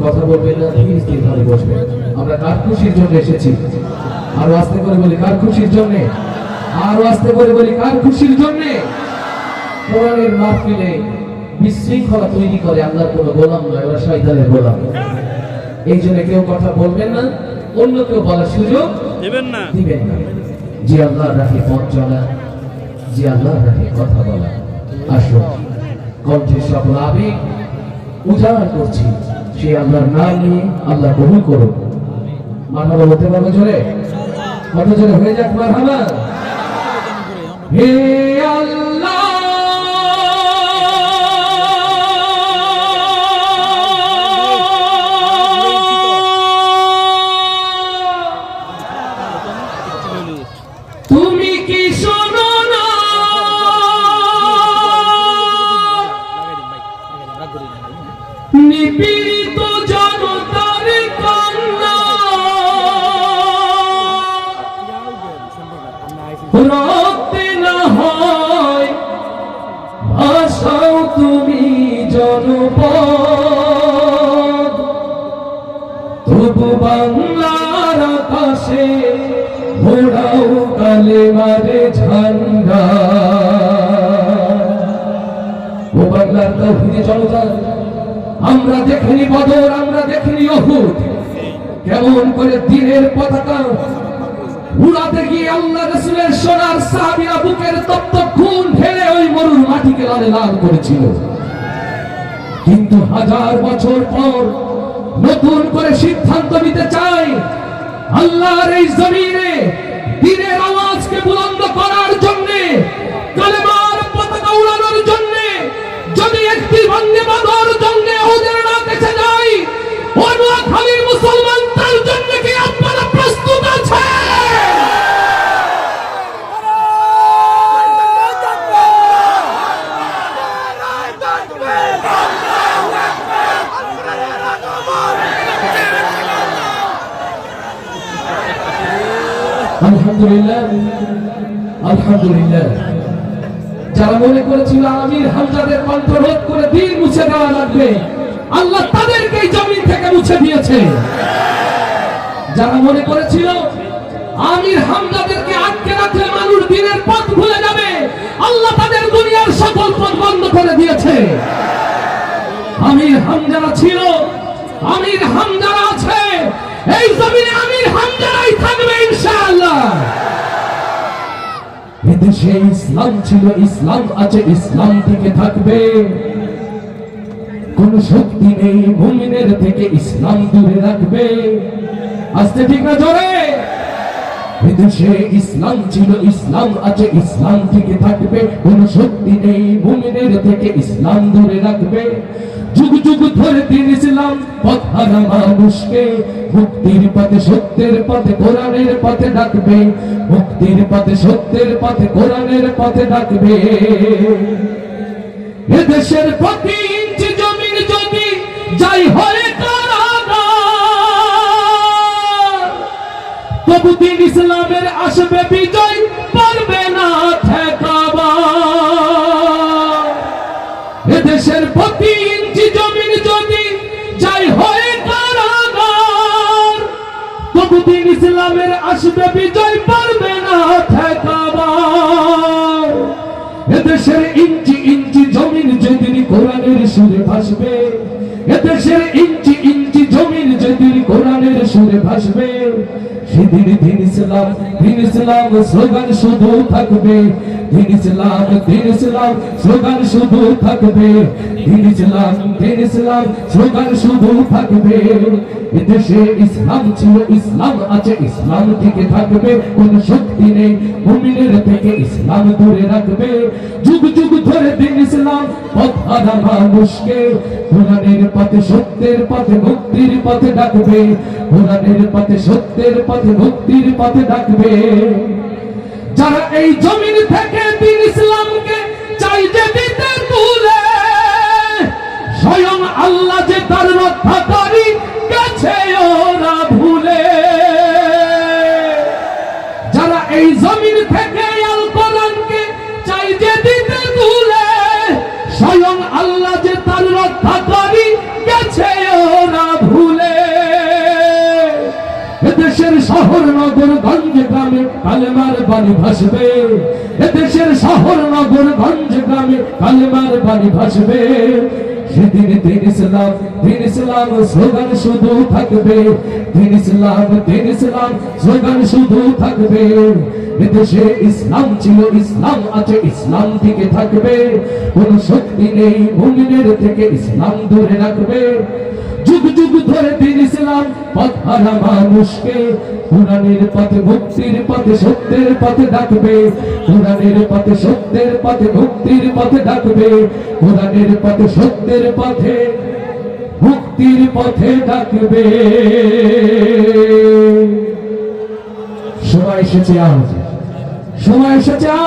কথা বলবেন না, ধীরে ধীরে বসবেন। আমরা কার খুশির জন্য এসেছি? আরো আস্তে করে বলি, কার খুশির জন্য? আরো আস্তে করে বলি, কার খুশির জন্য? কোরআনের মাহফিলে বিশৃঙ্খলা তৈরি করে আল্লাহর কোনো গোলাম নয়, ওরা শয়তানের গোলাম। এই জন্য কেউ কথা বলবেন না, অন্য কেউ বলার সুযোগ দিবেন না। যে আল্লাহর রাহে পথ চলা, যে আল্লাহর রাহে কথা বলা। আসুন কণ্ঠে সকল আবেগ উজাড় করছি সেই আল্লাহর নাম নিয়ে। আল্লাহ কবুল করুন। মারহাবা বলতে পারবো জোরে? কত জোরে হয়ে যাক মারহাবা। হে আল্লাহ তুমি কি শোনো না নিপীড়িত জনতার কান্না, রক্তে না হয় ভাষাও তুমি জনপদ, তবু বাংলার আকাশে ঘোড়াও কালেমারে ঝান্ডা। ও বাংলার তৌহিদি জনতা, আমরা দেখিনি বদর, আমরা দেখিনি উহুদ, কেমন করে দিনের পতাকা উড়াতে গিয়ে আল্লাহ রাসূলের সোনার সাহাবীরা বুকের তপ্ত খুন ঢেলে ওই মরুর মাটিকে লালে লাল করেছিল। কিন্তু হাজার বছর পর নতুন করে সিদ্ধান্ত নিতে চাই আল্লাহর এই জমিনে দিনের আওয়াজকে বুলন্দ করার জন্য, কালেমার পতাকা উড়ানোর জন্য। যদি একটি বন্দে মাতরম জন্য ওদের না কেছে যায়, নোয়াখালীর মুসলমান তার জন্য কি আপনারা প্রস্তুত আছেন? আলহামদুলিল্লাহ, আলহামদুলিল্লাহ। যারা মনে করেছিল আমির হামজাদের কণ্ঠরোধ করে দিন মুছে দেওয়া লাগবে, আল্লাহ তাদেরকে জমিন থেকে মুছে দিয়েছে। যারা মনে করেছিল আমির হামজাদেরকে আটকে রাখলে মানুষ দিনের পথ ভুলে যাবে, আল্লাহ তাদের দুনিয়ার সকল পথ বন্ধ করে দিয়েছে। আমির হামজারা ছিল, আমির হামজারা আছে, এই জমিনে আমির হামজারাই থাকবে ইনশাআল্লাহ। এদেশে ইসলাম ছিল, ইসলাম আছে, ইসলাম থেকে থাকবে। কোন শক্তি নেই মুমিনের থেকে ইসলাম দূরে রাখবে। আস্তে ঠিক না জোরে? এদেশে ইসলাম ছিল, ইসলাম আছে, ইসলাম থেকে থাকবে। কোন শক্তি নেই মুমিনের থেকে ইসলাম দূরে রাখবে। যুগ যুগ ধরে দিন ইসলাম পথ হারা মানুষকে মুক্তির পথে, সত্যের পথে, কোরআনের পথে ডাকবে। মুক্তির পথে, সত্যের পথে, কোরআনের পথে ডাকবে। এদেশের প্রতি ইঞ্চি জমিন যদি যাই হয়ে কারাগার, তবু দিন ইসলামের আসবে বিজয়, পারবে না ঠেকাবা। এদেশের প্রতি ইঞ্চি জমিন যদি যাই হয়ে কারাগার, তবু দিন ইসলামের আসবে বিজয়, পারবে না ঠেকাবা। এদেশের ইঞ্চি ইঞ্চি জমিন যেদিন কোরআনের সুরে ভাসবে, এদেশের ইঞ্চি ইঞ্চি জমিন যেদিন কোরআনের সুরে ভাসবে, সেদিন দিন ইসলাম, দিন ইসলাম স্লোগান শুধু থাকবে। দিন ইসলাম, দিন ইসলাম স্লোগান শুধু থাকবে। দিন ইসলাম, দিন ইসলাম স্লোগান শুধু থাকবে। এদেশে ইসলাম ছিল, ইসলাম আছে, ইসলাম থেকে থাকবে। কোন শক্তি নেই মুমিনের থেকে ইসলাম দূরে রাখবে। যুগ যুগ ধরে দিন ইসলাম পথ হারা মানুষকে কোরআনের পথে, সত্যের পথে, মুক্তির পথে ডাকবে। কোরআনের পথে, সত্যের পথে, মুক্তির পথে ডাকবে। যারা এই জমিন থেকে দিন ইসলামকে চাই যে দিতে তুলে, স্বয়ং আল্লাহ যে তার রক্ষাকারী গেছে ওরা ভুলে। যারা এই জমিন থেকে আল কোরআনকে চাই যে দিতে তুলে, নগর গঞ্জ গ্রামে কালেমার বাণী ভাসবে, এদেশের শহর নগর গঞ্জ গ্রামে কালেমার বাণী ভাসবে। সেদিন দিন ইসলাম স্লোগান শুধু থাকবে, দিন ইসলাম স্লোগান শুধু থাকবে। এদেশে ইসলাম ছিল, ইসলাম আছে, ইসলাম থেকে থাকবে। কোন শক্তি নেই মুমিনের থেকে ইসলাম দূরে রাখবে। যুগ যুগ ধরে দিন ইসলাম পথ হারা মানুষকে কোরআনের পথে, মুক্তির পথে, সত্যের পথে ডাকবে। কোরআনের পথে, সত্যের পথে, মুক্তির পথে ডাকবে। কোরআনের পথে, সত্যের পথে, মুক্তির পথে ডাকবে। সময় এসেছে আজ, সময় এসেছে আজ।